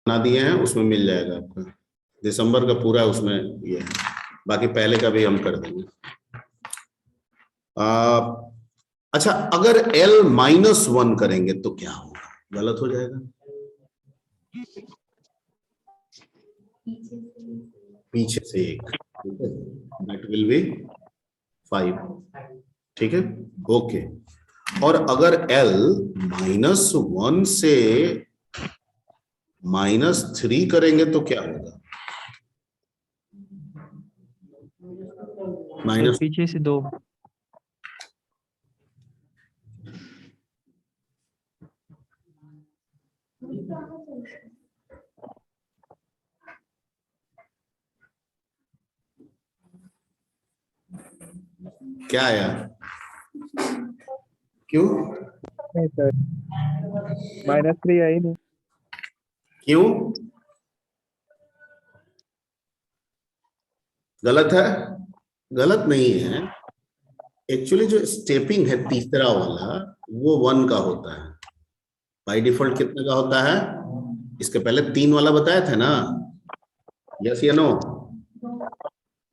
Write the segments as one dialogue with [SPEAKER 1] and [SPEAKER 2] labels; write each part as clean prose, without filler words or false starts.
[SPEAKER 1] बना दिए हैं, उसमें मिल जाएगा आपका। दिसंबर का पूरा उसमें ये है, बाकी पहले का भी हम कर देंगे। अच्छा, अगर L-1 करेंगे तो क्या होगा? गलत हो जाएगा, पीछे से एक, दैट विल बी 5। ठीक है, ओके। और अगर L-1 से -3 करेंगे तो क्या होगा?
[SPEAKER 2] तो पीछे से 2।
[SPEAKER 1] क्या आया? क्यों?
[SPEAKER 2] नहीं सर, -3 आई नहीं।
[SPEAKER 1] क्यों गलत है? गलत नहीं है, एक्चुअली जो स्टेपिंग है तीसरा वाला वो 1 का होता है। बाय डिफॉल्ट कितने का होता है? इसके पहले 3 वाला बताया था ना, यस या नो?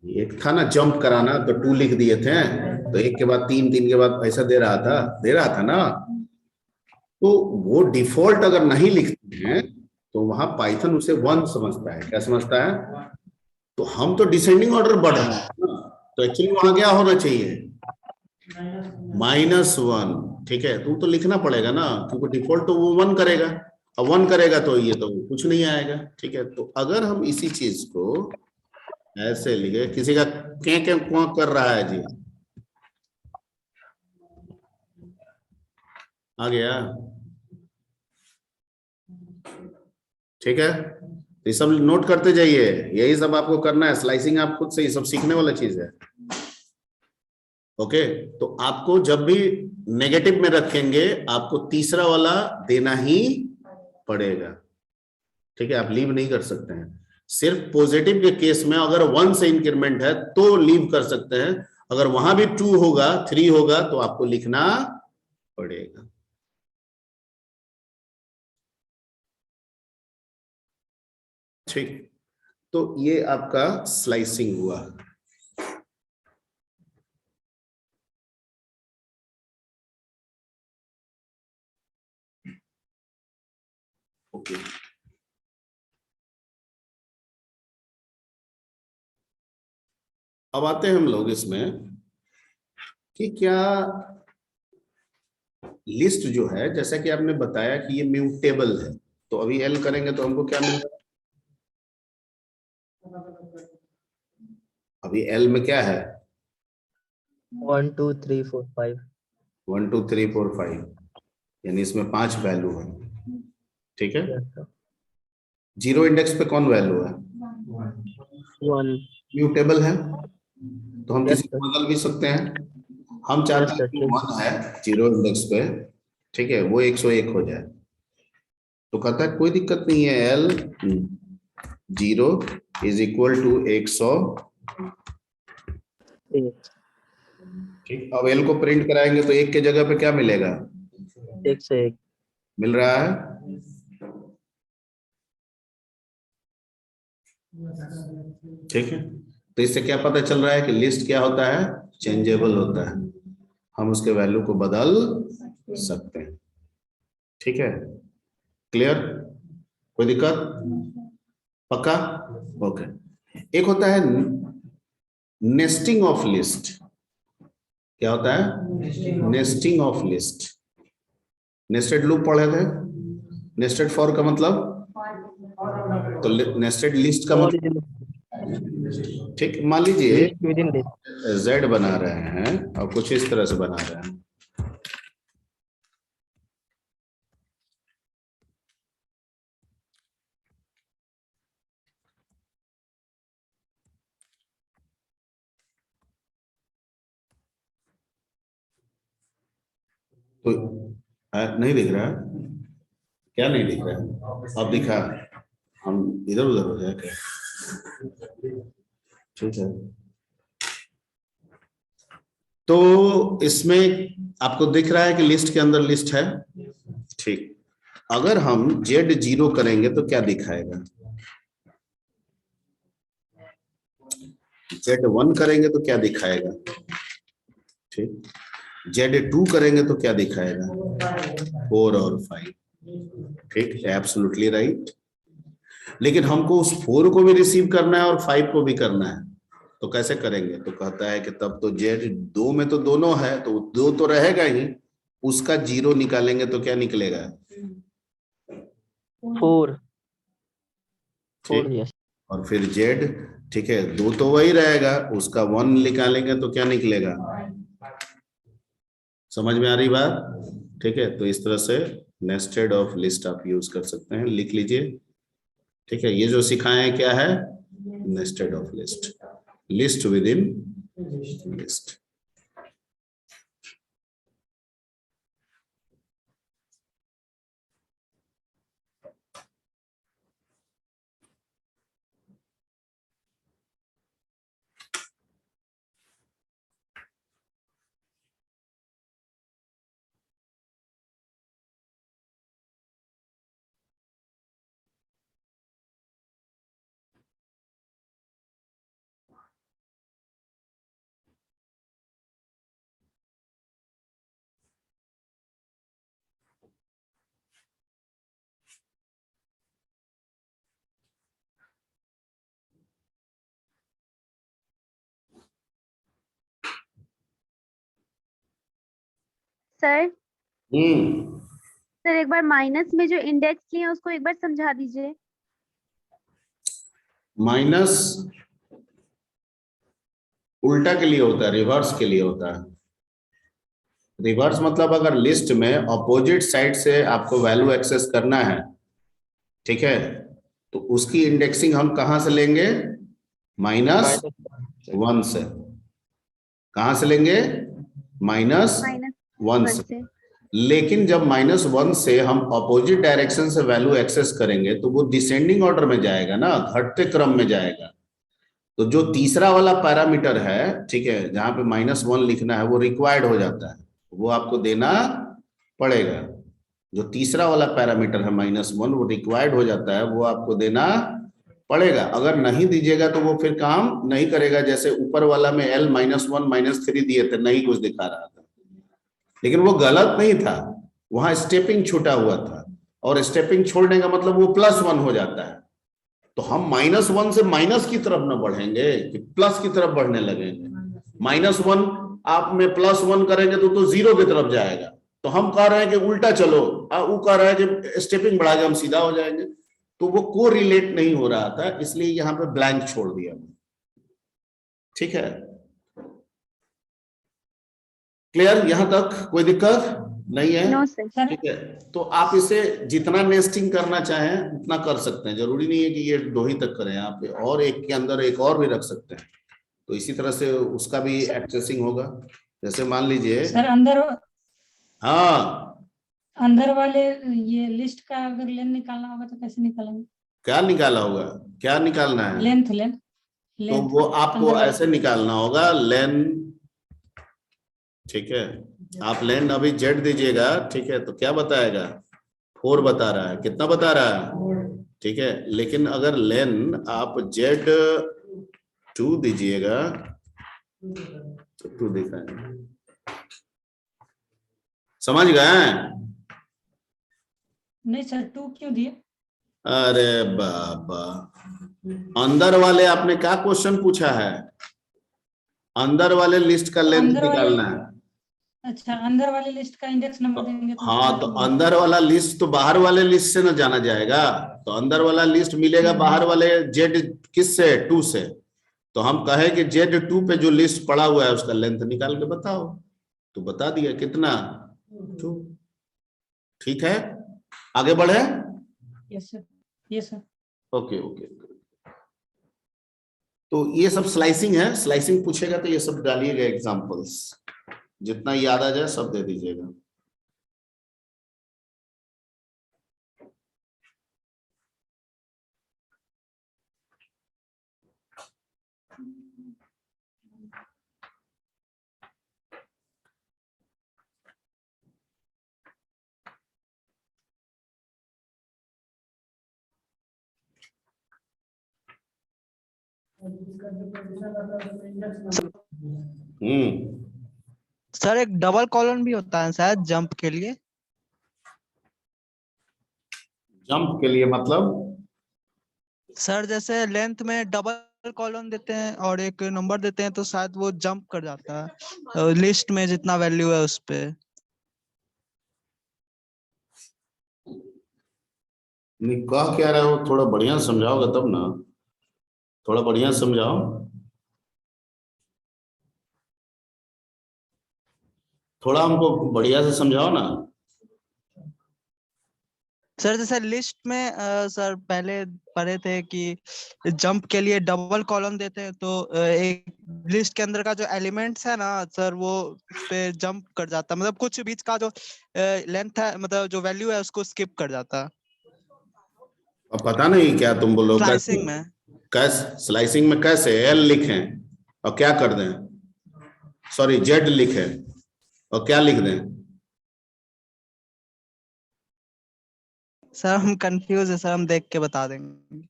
[SPEAKER 1] एक था ना जंप कराना, तो 2 लिख दिए थे, तो 1 के बाद 3, 3 के बाद ऐसा दे रहा था ना। तो वो डिफॉल्ट अगर नहीं लिखते हैं तो वहां पाइथन उसे 1 समझता है। क्या समझता है? तो हम तो डिसेंडिंग ऑर्डर बढ़ रहे हैं ना, तो एक्चुअली वहां क्या होना चाहिए? -1। ठीक है, तो लिखना पड़ेगा ना, क्योंकि डिफॉल्ट तो वो 1 करेगा। अब 1 करेगा तो ये तो कुछ नहीं आएगा। ठीक है, तो अगर हम इसी चीज को ऐसे लिखे, किसी का क्या क्या कर रहा है जी? आ गया? ठीक है, ये सब नोट करते जाइए, यही सब आपको करना है। स्लाइसिंग आप खुद से ही सब सीखने वाला चीज है। ओके, तो आपको जब भी नेगेटिव में रखेंगे आपको तीसरा वाला देना ही पड़ेगा। ठीक है, आप लीव नहीं कर सकते हैं। सिर्फ पॉजिटिव के केस में अगर 1 से इंक्रीमेंट है तो लीव कर सकते हैं। अगर वहां भी 2 होगा, 3 होगा तो आपको लिखना पड़ेगा। ठीक, तो ये आपका स्लाइसिंग हुआ। ओके, अब आते हैं हम लोग इसमें कि क्या लिस्ट जो है, जैसा कि आपने बताया कि ये म्यूटेबल है, तो अभी एल करेंगे तो हमको क्या मिलेगा? अभी एल में क्या है?
[SPEAKER 2] 1 2 3 4 5।
[SPEAKER 1] 1 2 3 4 5, यानी इसमें 5 वैल्यू है। ठीक है,
[SPEAKER 2] यस सर।
[SPEAKER 1] 0 इंडेक्स पे कौन वैल्यू है?
[SPEAKER 2] 1।
[SPEAKER 1] म्यूटेबल है, तो हम
[SPEAKER 2] यस
[SPEAKER 1] किसी
[SPEAKER 2] सर।
[SPEAKER 1] को बदल भी सकते हैं। हम चाहते
[SPEAKER 2] यस
[SPEAKER 1] हैं
[SPEAKER 2] सर,
[SPEAKER 1] कि
[SPEAKER 2] ठीक।
[SPEAKER 1] 1 है 0 इंडेक्स पे, ठीक है, वो 101 हो जाए। तो कहता है कोई दिक्कत नहीं है, एल 0 इज इक्वल टू 100।
[SPEAKER 2] ठीक।
[SPEAKER 1] ठीक, अब एल को प्रिंट कराएंगे तो 1 के जगह पे क्या मिलेगा?
[SPEAKER 2] 101।
[SPEAKER 1] मिल रहा है? ठीक है, तो इससे क्या पता चल रहा है कि लिस्ट क्या होता है? चेंजेबल होता है, हम उसके वैल्यू को बदल सकते हैं। ठीक है, क्लियर? कोई दिक्कत? पक्का? ओके। एक होता है नेस्टिंग ऑफ लिस्ट। क्या होता है? Nesting of list. Nested loop पढ़े थे? नेस्टेड फॉर का मतलब, तो नेस्टेड लिस्ट का
[SPEAKER 2] और
[SPEAKER 1] मतलब, ठीक, मान लीजिए
[SPEAKER 2] list with in list.
[SPEAKER 1] Z बना रहे हैं और कुछ इस तरह से बना रहे हैं। तो नहीं दिख रहा है? क्या नहीं दिख रहा है? अब दिखा? हम इधर उधर हो जाए क्या? ठीक है, तो इसमें आपको दिख रहा है कि लिस्ट के अंदर लिस्ट है। ठीक, अगर हम Z0 करेंगे तो क्या दिखाएगा? Z1 करेंगे तो क्या दिखाएगा? ठीक। Z2 करेंगे तो क्या दिखाएगा? 4 और 5। ठीक, एब्सोल्युटली राइट। लेकिन हमको उस 4 को भी रिसीव करना है और 5 को भी करना है, तो कैसे करेंगे? तो कहता है कि तब तो Z2 में तो दोनों है, तो 2 तो रहेगा ही, उसका 0 निकालेंगे तो क्या निकलेगा?
[SPEAKER 2] 4 4
[SPEAKER 1] ठीक।
[SPEAKER 2] यस।
[SPEAKER 1] और फिर Z, ठीक है, 2 तो वही रहेगा, उसका 1 निकालेंगे तो क्या निकलेगा? समझ में आ रही बात? ठीक है, तो इस तरह से नेस्टेड ऑफ लिस्ट आप यूज कर सकते हैं, लिख लीजिए। ठीक है, ये जो सिखाए हैं क्या है? Nested of list, list with in list.
[SPEAKER 3] Sir
[SPEAKER 1] hmm.
[SPEAKER 3] Sir एक बार माइनस में जो इंडेक्स लिए हैं उसको एक बार समझा दीजिए।
[SPEAKER 1] माइनस उल्टा के लिए होता है, रिवर्स के लिए होता है। रिवर्स मतलब अगर लिस्ट में अपोजिट साइड से आपको वैल्यू एक्सेस करना है, ठीक है, तो उसकी इंडेक्सिंग हम कहां से लेंगे? माइनस वन से। कहां से लेंगे? माइनस
[SPEAKER 3] माइनस
[SPEAKER 1] वन
[SPEAKER 3] वन
[SPEAKER 1] से।
[SPEAKER 3] से।
[SPEAKER 1] लेकिन जब -1 से हम अपोजिट डायरेक्शन से वैल्यू एक्सेस करेंगे तो वो डिसेंडिंग ऑर्डर में जाएगा ना, घटते क्रम में जाएगा। तो जो तीसरा वाला पैरामीटर है, ठीक है, जहां पे -1 लिखना है, वो रिक्वायर्ड हो जाता है, वो आपको देना पड़ेगा। जो तीसरा वाला पैरामीटर है -1, वो रिक्वायर्ड हो जाता है, वो आपको देना पड़ेगा। अगर नहीं दीजिएगा तो वो फिर काम नहीं करेगा। जैसे ऊपर वाला में L -1 -3 दिए थे, नहीं कुछ दिखा रहा था, लेकिन वो गलत नहीं था, वहां स्टेपिंग छूटा हुआ था, और स्टेपिंग छोड़ने का मतलब वो +1 हो जाता है। तो हम -1 से माइनस की तरफ न बढ़ेंगे कि प्लस की तरफ बढ़ने लगेंगे। -1 आप में +1 करेंगे तो 0 की तरफ जाएगा। तो हम कह रहे हैं कि उल्टा चलो, वो कह रहा है कि स्टेपिंग बढ़ा के हम सीधा हो जाएंगे, तो वो को रिलेट नहीं हो रहा था, इसलिए यहां पे ब्लैंक छोड़ दिया। ठीक है, क्लियर? यहां तक कोई दिक्कत नहीं है?
[SPEAKER 3] No sir.
[SPEAKER 1] ठीक है, तो आप इसे जितना नेस्टिंग करना चाहें उतना कर सकते हैं, जरूरी नहीं है कि ये 2 ही तक करें, आप और एक के अंदर एक और भी रख सकते हैं, तो इसी तरह से उसका भी एक्सेसिंग होगा। जैसे मान लीजिए,
[SPEAKER 4] सर अंदर
[SPEAKER 1] हाँ,
[SPEAKER 4] अंदर वाले ये लिस्ट का अगर लेंथ निकालना होगा तो कैसे निकालेंगे?
[SPEAKER 1] क्या निकाला होगा? क्या निकालना है?
[SPEAKER 4] लेंथ लेंथ
[SPEAKER 1] तो
[SPEAKER 4] लेंथ
[SPEAKER 1] वो आपको
[SPEAKER 4] अंदर वाले
[SPEAKER 1] ऐसे निकालना होगा, लेन, ठीक है, आप लेन अभी जेड दीजिएगा, ठीक है, तो क्या बताएगा? 4 बता रहा है, कितना बता रहा है? ठीक है, लेकिन अगर लेन आप Z2 दीजिएगा तो 2 दिखाएगा। समझ गए?
[SPEAKER 4] नहीं सर 2 क्यों दिए?
[SPEAKER 1] अरे बाबा, अंदर वाले आपने क्या क्वेश्चन पूछा है? अंदर वाले लिस्ट का लेंथ
[SPEAKER 4] अंदर वाले
[SPEAKER 1] निकालना है।
[SPEAKER 4] अच्छा अंदर वाले लिस्ट का इंडेक्स नंबर देंगे तो उसका
[SPEAKER 1] हाँ, तो
[SPEAKER 4] वो-
[SPEAKER 1] अंदर वाला लिस्ट तो बाहर वाले लिस्ट से ना जाना जाएगा, तो अंदर वाला लिस्ट मिलेगा बाहर वाले जेड किस से? 2 से। तो हम कहे कि Z2 पे जो लिस्ट पड़ा हुआ है उसका लेंथ निकाल के बताओ, तो बता दिया कितना? 2। ठीक है, आगे बढ़े?
[SPEAKER 4] Yes sir yes sir.
[SPEAKER 1] Okay okay. तो ये सब स्लाइसिंग है, स्लाइसिंग पूछेगा तो ये सब डालिएगा एग्जांपल्स, जितना याद आ जाए सब दे दीजिएगा।
[SPEAKER 2] सर एक डबल कॉलन भी होता है शायद जंप के लिए।
[SPEAKER 1] जंप के लिए मतलब
[SPEAKER 2] सर जैसे लेंथ में डबल कॉलम देते हैं और एक नंबर देते हैं तो शायद वो जंप कर जाता है लिस्ट में जितना वैल्यू है उस पे।
[SPEAKER 1] नहीं, कह क्या रहे हो, थोड़ा बढ़िया समझाओगे तब ना, थोड़ा बढ़िया समझाओ, थोड़ा हमको बढ़िया से समझाओ ना।
[SPEAKER 2] सर जैसे लिस्ट में सर पहले पढ़े थे कि जंप के लिए डबल कॉलम देते हैं तो एक लिस्ट के अंदर का जो एलिमेंट्स है ना सर वो उस पे जंप कर जाता है, मतलब कुछ बीच का जो लेंथ है मतलब जो वैल्यू है उसको स्किप कर जाता है
[SPEAKER 1] अब पता नहीं क्या तुम बोलो,
[SPEAKER 2] स्लाइसिंग में।
[SPEAKER 1] कैसे स्लाइसिंग में कैसे एल लिखें और क्या कर दें, सॉरी जेड लिखें और क्या लिख दें।
[SPEAKER 2] सर हम कंफ्यूज है सर, हम देख के बता देंगे,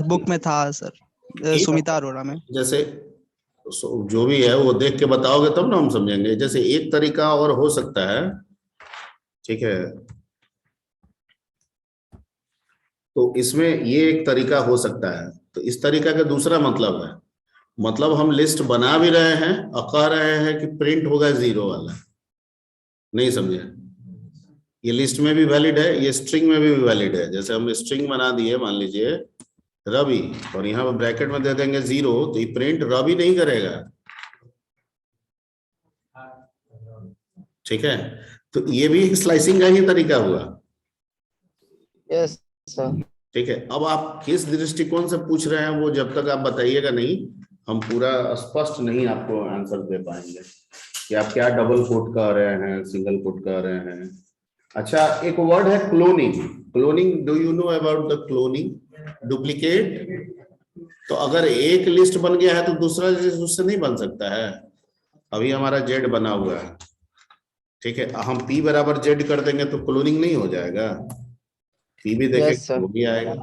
[SPEAKER 2] बुक में था सर
[SPEAKER 1] एक
[SPEAKER 2] सुमिता अरोड़ा में।
[SPEAKER 1] जैसे जो भी है वो देख के बताओगे तब ना हम समझेंगे। जैसे एक तरीका और हो सकता है, ठीक है, तो इसमें ये एक तरीका हो सकता है, तो इस तरीका का दूसरा मतलब है, मतलब हम लिस्ट बना भी रहे हैं और कह रहे हैं कि प्रिंट होगा 0 वाला, नहीं समझे, ये लिस्ट में भी वैलिड है, ये स्ट्रिंग में भी वैलिड है। जैसे हम स्ट्रिंग बना दिए मान लीजिए रवि और यहाँ पर ब्रैकेट में दे देंगे 0, तो ये प्रिंट रवि नहीं करेगा, ठीक है, तो ये भी एक स्लाइसिंग का ही तरीका हुआ।
[SPEAKER 5] Yes sir.
[SPEAKER 1] ठीक है, अब आप किस दृष्टिकोण से पूछ रहे हैं वो जब तक आप बताइएगा नहीं, हम पूरा स्पष्ट नहीं आपको आंसर दे पाएंगे कि आप क्या डबल कोट कर रहे हैं, सिंगल कोट कर रहे हैं। अच्छा, एक वर्ड है cloning. Cloning, do you know about the cloning? Duplicate. तो अगर एक लिस्ट बन गया है तो दूसरा लिस्ट उससे नहीं बन सकता है। अभी हमारा जेड बना हुआ है, ठीक है, हम पी बराबर जेड कर देंगे तो क्लोनिंग नहीं हो जाएगा, पी भी देखेंगे
[SPEAKER 5] यस सर।
[SPEAKER 1] वो भी आएगा।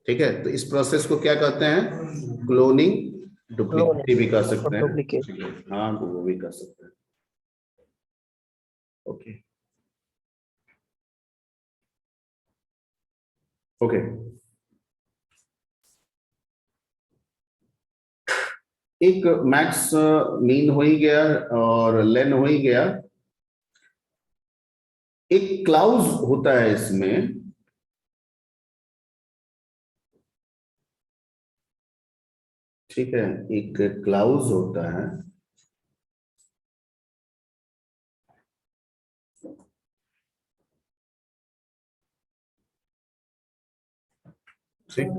[SPEAKER 1] ठीक है, तो इस प्रोसेस को क्या कहते हैं? क्लोनिंग। डुप्लीकेट भी कर सकते हैं,
[SPEAKER 5] डुप्लीकेट।
[SPEAKER 1] हाँ तो वो भी कर सकते हैं। ओके ओके, एक मैक्स मीन हो ही गया और लेन हो ही गया। एक क्लाउज होता है इसमें, ठीक है, एक क्लाउज होता है, ठीक,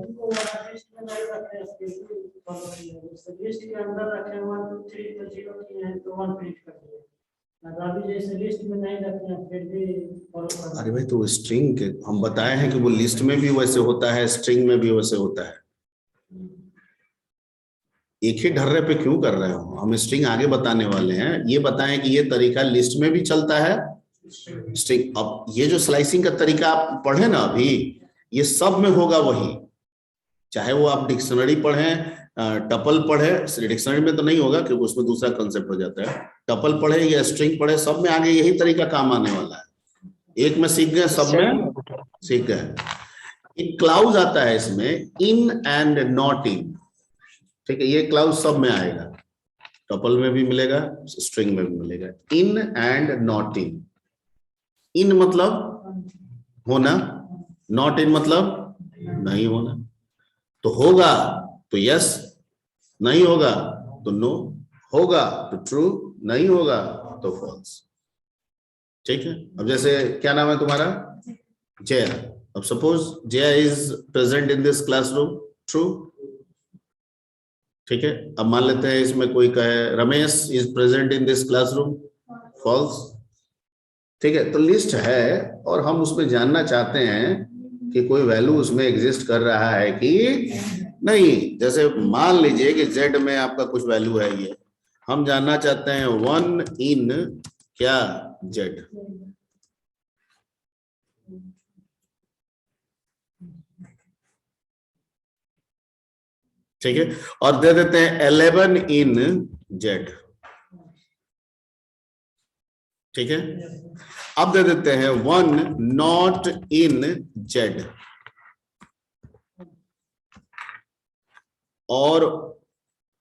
[SPEAKER 6] लिस्ट के अंदर रखे 1 2 3 तो 0 की है तो 1 प्रिंट कर दिया। अभी जैसे लिस्ट में नहीं रखते हैं फिर भी फॉलो करना।
[SPEAKER 1] अरे भाई तो स्ट्रिंग के हम बताए हैं कि वो लिस्ट में भी वैसे होता है, स्ट्रिंग में भी वैसे होता है। एक ही ढर्रे पे क्यों कर रहे हो? हम स्ट्रिंग आगे बताने वाले हैं, ये बताएं कि ये तरीका लिस्ट में भी चलता है, स्ट्रिंग। अब ये जो स्लाइसिंग का तरीका आप पढ़े ना अभी, ये सब में होगा वही, चाहे वो आप डिक्शनरी पढ़ें, टपल पढ़े, डिक्शनरी में तो नहीं होगा क्योंकि उसमें दूसरा कंसेप्ट हो जाता है, टपल पढ़े या स्ट्रिंग पढ़े, सब में आगे यही तरीका काम आने वाला है। एक में सीख गए, सब में सीख गए। एक क्लाउज आता है इसमें, इन एंड नॉट इन, ठीक है, ये क्लाउज सब में आएगा, टपल में भी मिलेगा, स्ट्रिंग में भी मिलेगा। इन एंड नॉट इन, इन मतलब होना, नॉट इन मतलब नहीं होना। तो होगा तो यस, नहीं होगा तो नो, होगा तो ट्रू, नहीं होगा तो फॉल्स। ठीक है, अब जैसे क्या नाम है तुम्हारा? जया। अब suppose Jaya is present in this classroom, true, ठीक है। अब मान लेते हैं इसमें कोई कहे Ramesh is present in this classroom, false, ठीक है। तो लिस्ट है और हम उसमें जानना चाहते हैं कि कोई वैल्यू उसमें एग्जिस्ट कर रहा है कि नहीं। जैसे मान लीजिए कि जेड में आपका कुछ वैल्यू है, ये हम जानना चाहते हैं 1 इन क्या जेड, ठीक है, और दे देते हैं 11 इन जेड। ठीक है, अब दे देते हैं 1 नॉट इन जेड और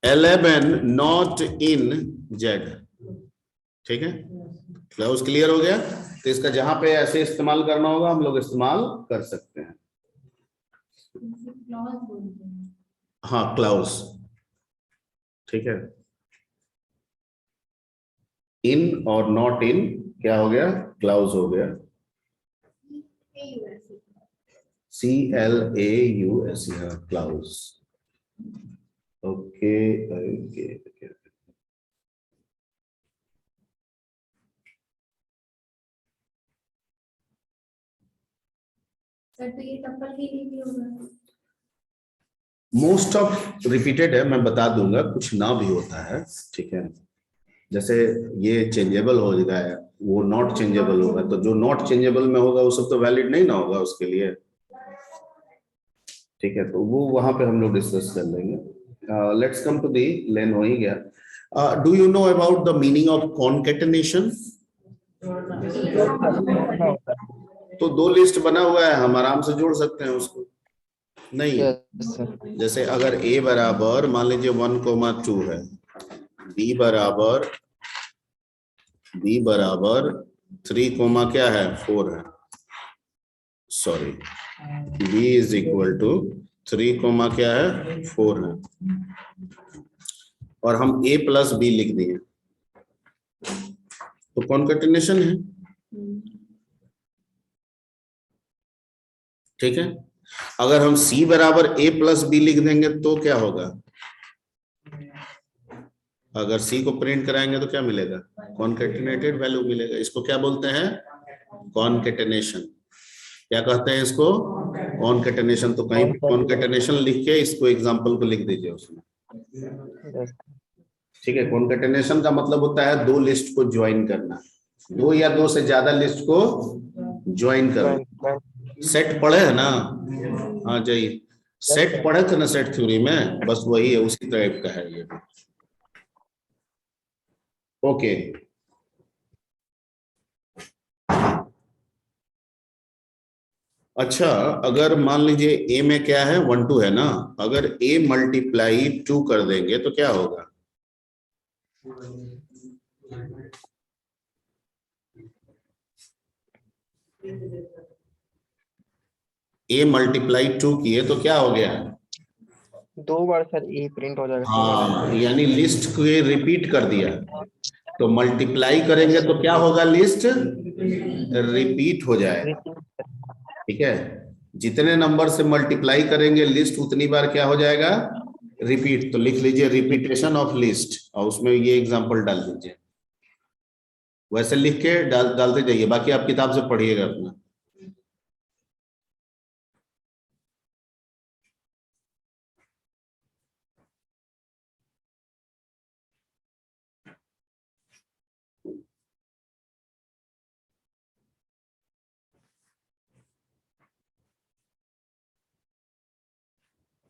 [SPEAKER 1] 11 नॉट इन जेड। ठीक है, क्लाउज क्लियर हो गया। तो इसका जहां पे ऐसे इस्तेमाल करना होगा हम लोग इस्तेमाल कर सकते हैं। हाँ, क्लाउज। ठीक है, इन और नॉट इन क्या हो गया, क्लाउज हो गया। CLAUS, clause. Okay okay okay.
[SPEAKER 7] Sir तो ये टप्पल के लिए भी होगा?
[SPEAKER 1] मोस्ट ऑफ रिपीटेड है, मैं बता दूंगा, कुछ ना भी होता है। ठीक है, जैसे ये चेंजेबल हो जाएगा, वो नॉट चेंजेबल होगा, तो जो नॉट चेंजेबल में होगा वो सब तो वैलिड नहीं ना होगा उसके लिए। ठीक है, तो वो वहां पे हम लोग डिस्कस कर लेंगे। लेट्स कम टू दी लेन, हो ही गया। Do you know about the meaning of concatenation? तो दो लिस्ट बना हुआ है, हम आराम से जोड़ सकते हैं उसको। नहीं,
[SPEAKER 5] यस सर।
[SPEAKER 1] जैसे अगर A बराबर मान लीजिए 1,2 है, B बराबर 3, क्या है 4 है, sorry, B is equal to 3, क्या है 4 है, और हम A प्लस B लिख दिए, तो कॉन्केटेनेशन है। ठीक है, अगर हम C बराबर A प्लस B लिख देंगे तो क्या होगा, अगर C को प्रिंट कराएंगे तो क्या मिलेगा, कॉन्केटेनेटेड वैल्यू मिलेगा। इसको क्या बोलते हैं, कॉन्केटेनेशन। क्या कहते हैं इसको, कॉन्केटेनेशन। तो कहीं भी कॉन्केटेनेशन लिख के इसको एग्जांपल को लिख दीजिए उसमें। ठीक है, कॉन्केटेनेशन का मतलब होता है दो लिस्ट को ज्वाइन करना, दो या दो से ज्यादा लिस्ट को ज्वाइन करना। सेट पढ़े है ना, हाँ जाइए, सेट पढ़े थे ना सेट थ्योरी में, बस वही है, उसी टाइप का है ये। ओके, अच्छा, अगर मान लीजिए A में क्या है 1 2 है ना, अगर A मल्टीप्लाई 2 कर देंगे तो क्या होगा, A मल्टीप्लाई 2 किए तो क्या हो गया,
[SPEAKER 5] 2 बार सर ए प्रिंट हो जाएगा।
[SPEAKER 1] हाँ, यानी लिस्ट को रिपीट कर दिया। तो मल्टीप्लाई करेंगे तो क्या होगा, लिस्ट रिपीट हो जाएगा। ठीक है, जितने नंबर से मल्टीप्लाई करेंगे लिस्ट उतनी बार क्या हो जाएगा, रिपीट। तो लिख लीजिए रिपीटेशन ऑफ लिस्ट, और उसमें ये एग्जांपल डाल दीजिए, वैसे लिख के डालते जाइए, बाकी आप किताब से पढ़िएगा अपना।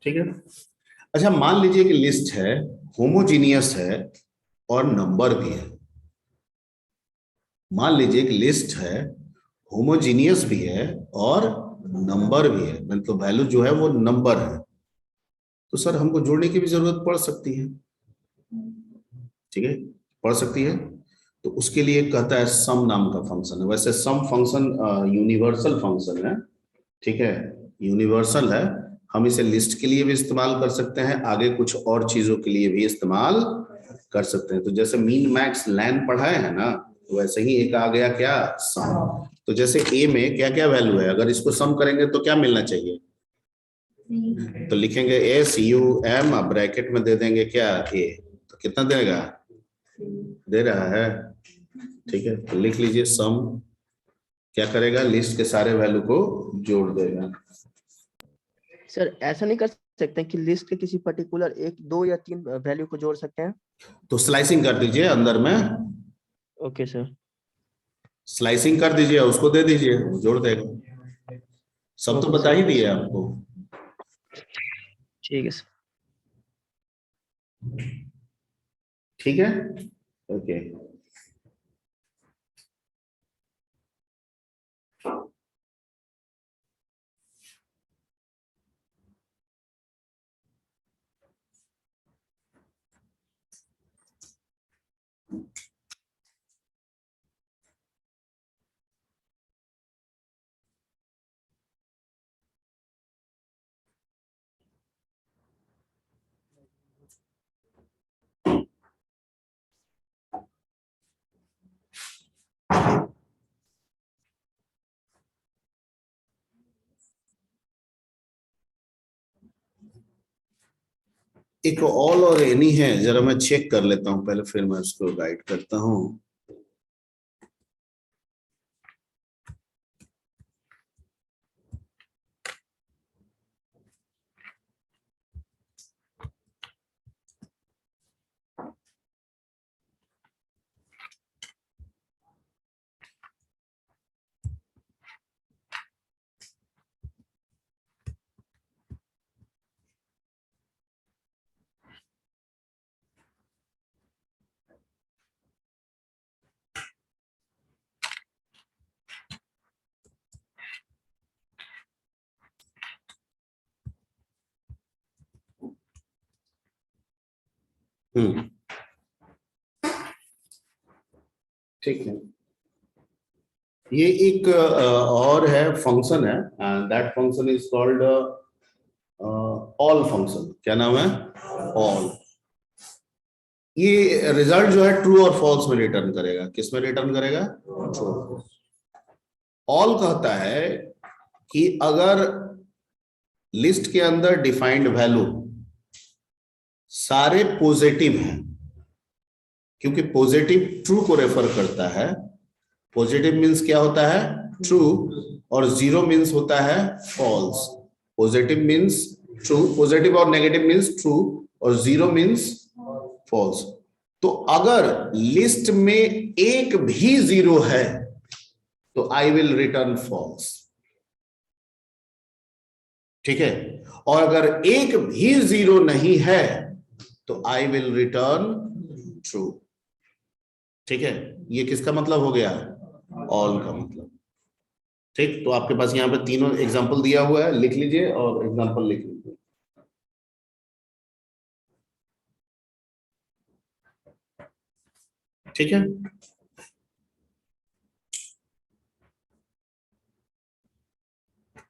[SPEAKER 1] ठीक है, अच्छा मान लीजिए कि लिस्ट है, होमोजीनियस है और नंबर भी है। मान लीजिए कि लिस्ट है, होमोजीनियस भी है और नंबर भी है, मतलब वैल्यू जो है वो नंबर है, तो सर हमको जोड़ने की भी जरूरत पड़ सकती है। ठीक है, पड़ सकती है। तो उसके लिए कहता है सम नाम का फंक्शन है। वैसे सम फंक्शन यूनिवर्सल फंक्शन है। ठीक है, यूनिवर्सल है, हम इसे लिस्ट के लिए भी इस्तेमाल कर सकते हैं, आगे कुछ और चीजों के लिए भी इस्तेमाल कर सकते हैं। तो जैसे मीन मैक्स लैन पढ़ाए हैं ना, तो वैसे ही एक आ गया क्या, सम। तो जैसे ए में क्या क्या वैल्यू है, अगर इसको सम करेंगे तो क्या मिलना चाहिए, तो लिखेंगे SUM, अब ब्रैकेट में दे देंगे क्या, ए, तो कितना देगा, दे रहा है। ठीक है, तो लिख लीजिए सम क्या करेगा, लिस्ट के सारे वैल्यू को जोड़ देगा।
[SPEAKER 5] सर ऐसा नहीं कर सकते कि लिस्ट के किसी पर्टिकुलर 1 2 या 3 वैल्यू को जोड़ सकते हैं?
[SPEAKER 1] तो स्लाइसिंग कर दीजिए अंदर में,
[SPEAKER 5] ओके सर।
[SPEAKER 1] स्लाइसिंग कर दीजिए, उसको दे दीजिए, जोड़ देगा। सब तो बता ही दिए आपको।
[SPEAKER 5] ठीक है सर।
[SPEAKER 1] ठीक है, ओके। एक ऑल और एनी है, जरा मैं चेक कर लेता हूं पहले, फिर मैं उसको गाइड करता हूं। ठीक है, ये एक और है फंक्शन है, that function is called all function. क्या नाम है? ऑल। ये रिजल्ट जो है ट्रू और फॉल्स में रिटर्न करेगा। किस में रिटर्न करेगा? ट्रू। ऑल कहता है कि अगर लिस्ट के अंदर डिफाइंड वैल्यू सारे पॉजिटिव हैं, क्योंकि पॉजिटिव ट्रू को रेफर करता है। पॉजिटिव मींस क्या होता है? ट्रू, और जीरो मींस होता है false. Positive means true, positive और नेगेटिव मींस ट्रू, और जीरो मींस फॉल्स। तो अगर लिस्ट में एक भी जीरो है तो आई विल रिटर्न फॉल्स। ठीक है, और अगर एक भी जीरो नहीं है तो आई विल रिटर्न ट्रू। ठीक है, ये किसका मतलब हो गया? ऑल का मतलब। ठीक, तो आपके पास यहाँ पे तीनों एग्जांपल दिया हुआ है, लिख लीजिए और एग्जांपल लिख लीजिए। ठीक है,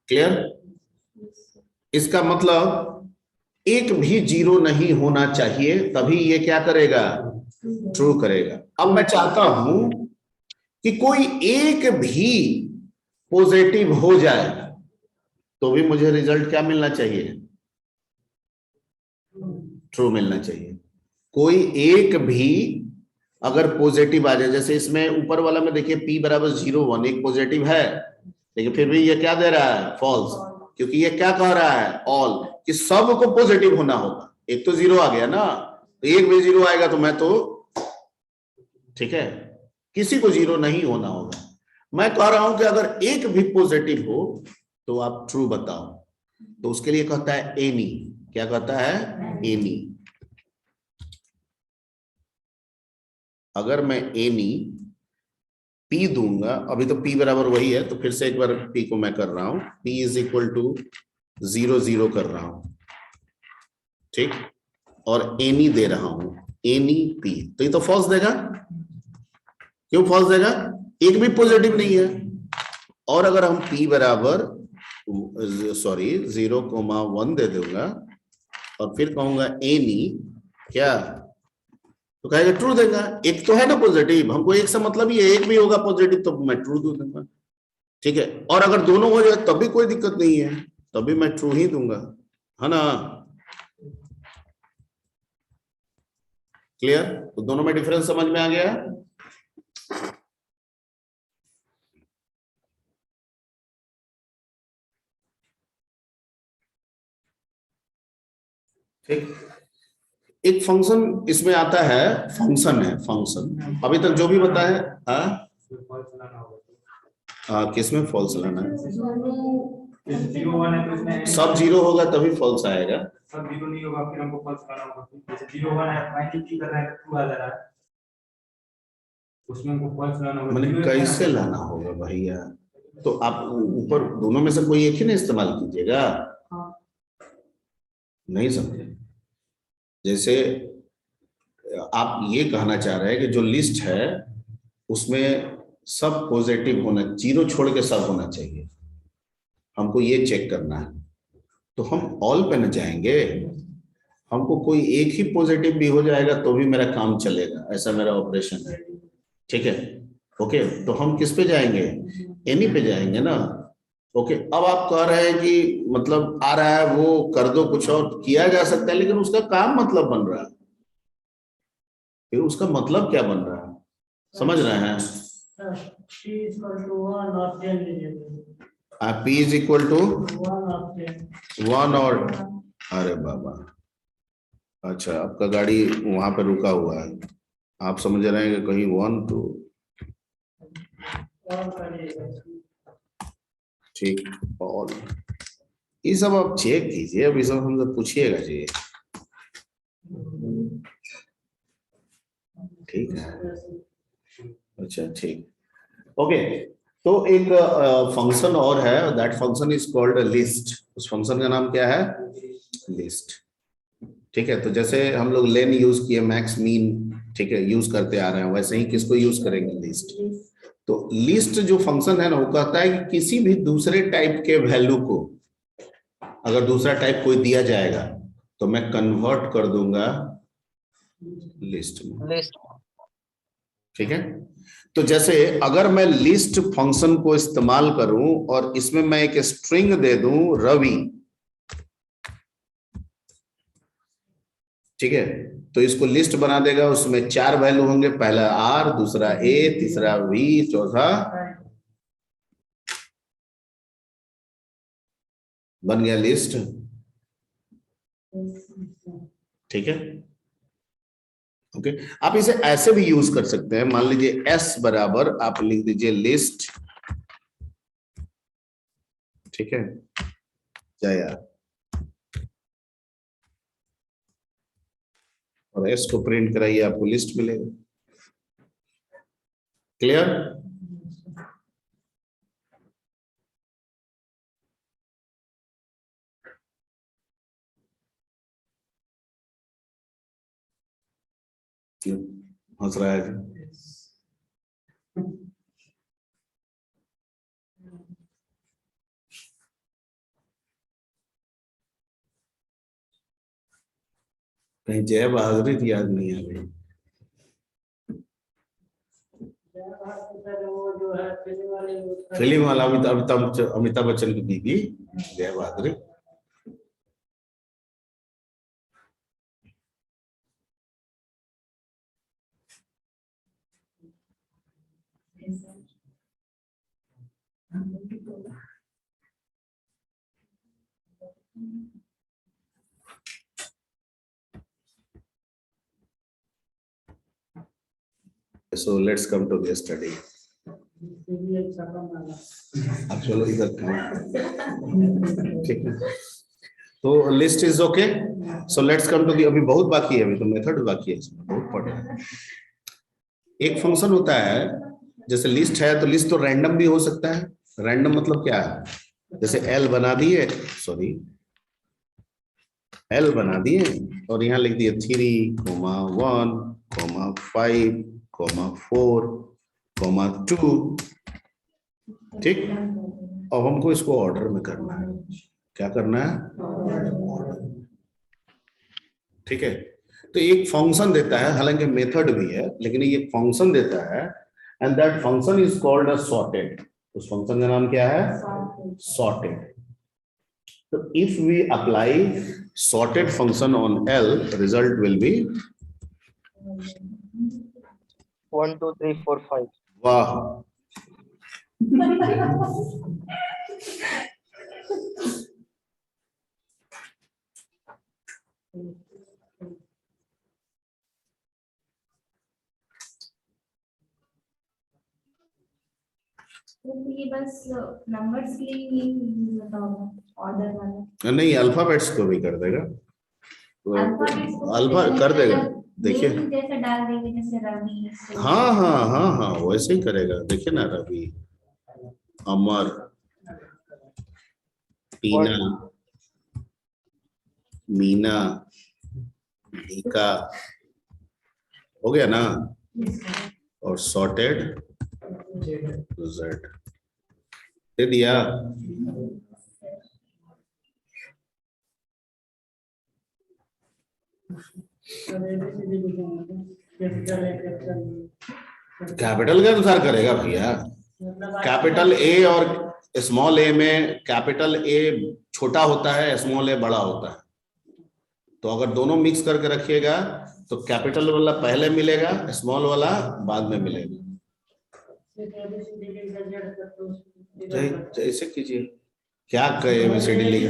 [SPEAKER 1] क्लियर? इसका मतलब एक भी जीरो नहीं होना चाहिए, तभी ये क्या करेगा? ट्रू करेगा। अब मैं चाहता हूं कि कोई एक भी पॉजिटिव हो जाए तो भी मुझे रिजल्ट क्या मिलना चाहिए? ट्रू मिलना चाहिए। कोई एक भी अगर पॉजिटिव आ जाए, जैसे इसमें ऊपर वाला में देखिए p बराबर 0 1, एक पॉजिटिव है, लेकिन फिर भी ये क्या दे रहा है? फॉल्स। क्योंकि ये क्या कह रहा है? ऑल, कि सबको पॉजिटिव होना होगा। एक तो जीरो आ गया ना, तो एक भी जीरो आएगा तो मैं तो, ठीक है, किसी को जीरो नहीं होना होगा। मैं कह रहा हूं कि अगर एक भी पॉजिटिव हो तो आप ट्रू बताओ। तो उसके लिए कहता है एनी। क्या कहता है? एनी। अगर मैं एनी p दूंगा, अभी तो p बराबर वही है, तो फिर से एक बार p को मैं कर रहा हूं, p इज इक्वल टू 0 0 कर रहा हूं, ठीक, और एनी दे रहा हूं, एनी p, तो ये तो फॉल्स देगा। क्यों फॉल्स देगा? एक भी पॉजिटिव नहीं है। और अगर हम p बराबर 0,1 दे दूंगा और फिर कहूंगा एनी क्या, तो कहेगा ट्रू देगा। एक तो है ना पॉजिटिव, हमको एक से मतलब ही है, एक भी होगा पॉजिटिव तो मैं ट्रू दूंगा। ठीक है, और अगर दोनों हो जाए तब भी कोई दिक्कत नहीं है, तभी मैं ट्रू ही दूंगा, है ना? क्लियर? तो दोनों में डिफरेंस समझ में आ गया? ठीक, एक फंक्शन इसमें आता है, फंक्शन है, फंक्शन। अभी तक जो भी बताया, किसमें फॉल्स लाना है?
[SPEAKER 8] जैसे 0 1 है तो इसमें
[SPEAKER 1] सब 0 होगा तभी फॉल्स आएगा।
[SPEAKER 8] सब 0 नहीं होगा फिर हमको फॉल्स करना होगा। जैसे 0 1 है माइनस की कर रहे हैं तो 2 आ जा रहा है, उसमें हमको फॉल्स लाना होगा।
[SPEAKER 1] मैंने
[SPEAKER 8] 0
[SPEAKER 1] कैसे लाना होगा भैया? तो आप ऊपर दोनों में से कोई एक ही ना इस्तेमाल कीजिएगा। नहीं समझे? जैसे आप ये कहना चाह रहे हैं कि जो लिस्ट है उसमें सब पॉजिटिव होना, 0 छोड़ के सब होना चाहिए, हमको ये चेक करना है। तो हम ऑल पे न जाएंगे, हमको कोई एक ही पॉजिटिव भी हो जाएगा तो भी मेरा काम चलेगा, ऐसा मेरा ऑपरेशन है। ठीक है, ओके। तो हम किस पे जाएंगे? एनी पे जाएंगे ना। ओके, अब आप कह रहे हैं कि मतलब आ रहा है वो कर दो, कुछ और किया जा सकता है, लेकिन उसका काम मतलब बन रहा है, फिर उसका मतलब क्या बन रहा है, समझ रहे हैं?
[SPEAKER 6] P is equal to 1 or 10 लीजिए।
[SPEAKER 1] P is equal to
[SPEAKER 6] 1 or 10।
[SPEAKER 1] 1 और, अरे बाबा, अच्छा आपका गाड़ी वहां पे रुका हुआ है, आप समझ रहे हैं कि कहीं 1 2,
[SPEAKER 6] और करिएगा।
[SPEAKER 1] ठीक। और ये सब आप चेक कीजिए, अब ये सब हमसे पूछिएगा जी। ठीक है, अच्छा ठीक, ओके। तो एक फंक्शन और है, that function is called list. उस फंक्शन का नाम क्या है? लिस्ट। ठीक है, तो जैसे हम लोग लेन यूज किए, मैक्स मीन, ठीक है, यूज करते आ रहे हैं, वैसे ही किसको यूज करेंगे? लिस्ट। तो लिस्ट जो फंक्शन है ना, वो कहता है कि किसी भी दूसरे टाइप के वैल्यू को अगर दूसरा टाइप कोई दिया जाएगा तो मैं कन्वर्ट कर दूंगा लिस्ट में।
[SPEAKER 5] लिस्ट।
[SPEAKER 1] ठीक है, तो जैसे अगर मैं लिस्ट फंक्शन को इस्तेमाल करूं और इसमें मैं एक स्ट्रिंग दे दूं रवि, ठीक है, तो इसको लिस्ट बना देगा। उसमें 4 वैल्यू होंगे, पहला आर, दूसरा ए, तीसरा वी, चौथा, बन गया लिस्ट। ठीक है, ओके। आप इसे ऐसे भी यूज कर सकते हैं, मान लीजिए एस बराबर आप लिख दीजिए लिस्ट, ठीक है, जया, और एस को प्रिंट कराइए, आपको लिस्ट मिलेगा। क्लियर? हंस रहा है? कहीं जय बहादुरी की याद नहीं आ गई?
[SPEAKER 6] वो जो है
[SPEAKER 1] फिल्म वाला अमिताभ बच्चन की बीवी जय बहादुरी। So let's come to the study. अब चलो इधर ठीक है, तो list is okay. So let's come to the, अभी बहुत बाकी है, अभी तो मेथड बाकी है, इसमें बहुत पढ़ना है। एक फंक्शन होता है, जैसे लिस्ट है तो लिस्ट तो रैंडम भी हो सकता है। रैंडम मतलब क्या है? जैसे एल बना दिए, सॉरी एल बना दिए और यहाँ लिख दिए 3, 1, 5, 4, 2, ठीक। अब हमको इसको ऑर्डर में करना है। क्या करना है? ठीक है, तो एक फंक्शन देता है, हालांकि मेथड भी है, लेकिन ये फंक्शन देता है, and that function is called a sorted. उस फंक्शन का नाम क्या है? सॉर्टेड। तो if we apply sorted function on L, result will be
[SPEAKER 5] 1 2 3 4 5.
[SPEAKER 1] वाह,
[SPEAKER 7] तो ये बस नंबर्स के लिए ही बताओ ऑर्डर वाला
[SPEAKER 1] नहीं, अल्फाबेट्स को भी कर देगा,
[SPEAKER 7] अल्फाबेट्स को
[SPEAKER 1] अल्फा कर देगा, देखिए।
[SPEAKER 7] नेम जैसा डाल देंगे जैसे रवि से।
[SPEAKER 1] हाँ हाँ हाँ हाँ, वैसे ही करेगा, देखिए ना, रवि, अमर, टीना, मीना, भीका, हो गया ना, और सॉर्टेड जेड दे दिया। कैपिटल के अनुसार करेगा भैया, कैपिटल ए और स्मॉल ए में कैपिटल ए छोटा होता है, स्मॉल ए बड़ा होता है, तो अगर दोनों मिक्स करके रखिएगा तो कैपिटल वाला पहले मिलेगा, स्मॉल वाला बाद में मिलेगा। जैसे कीजिए, क्या कहे एबीसीडी लिखे,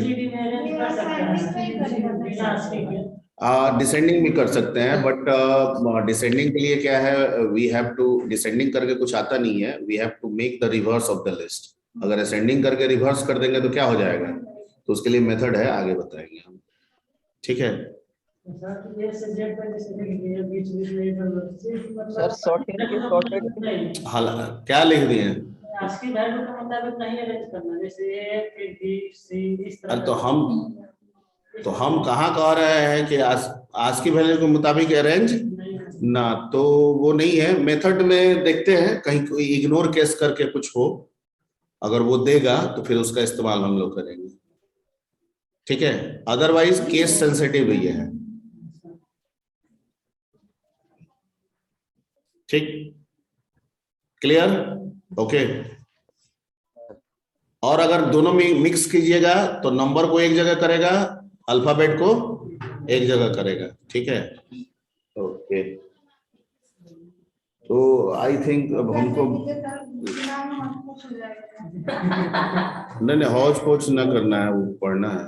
[SPEAKER 1] डिसेंडिंग भी कर सकते हैं, बट डिसेंडिंग के लिए क्या है, वी हैव टू, डिसेंडिंग करके कुछ आता नहीं है, we have to make the reverse of the list. अगर असेंडिंग करके रिवर्स कर देंगे तो क्या हो जाएगा, तो उसके लिए मेथड है, आगे बताएंगे हम, ठीक है।
[SPEAKER 5] सर सॉर्टेड
[SPEAKER 1] हाल क्या लिख दिए हैं?
[SPEAKER 6] ASCII वैल्यू के मुताबिक नहीं अरेंज करना, जैसे A फिर B C इस तरह।
[SPEAKER 1] अरे तो हम कहाँ कह रहे हैं कि आज की वैल्यू के मुताबिक अरेंज ना, तो वो नहीं है। मेथड में देखते हैं कहीं कोई इग्नोर केस करके कुछ हो, अगर वो देगा तो फिर उसका इस्तेमाल हम लोग करेंगे, ठीक है। अदरवाइज केस सेंसिटिव ही है, ठीक, क्लियर, ओके। और अगर दोनों में मिक्स कीजिएगा तो नंबर को एक जगह करेगा, अल्फाबेट को एक जगह करेगा, ठीक है, ओके। तो आई थिंक अब हमको नहीं हौच पौच ना करना है, वो पढ़ना है।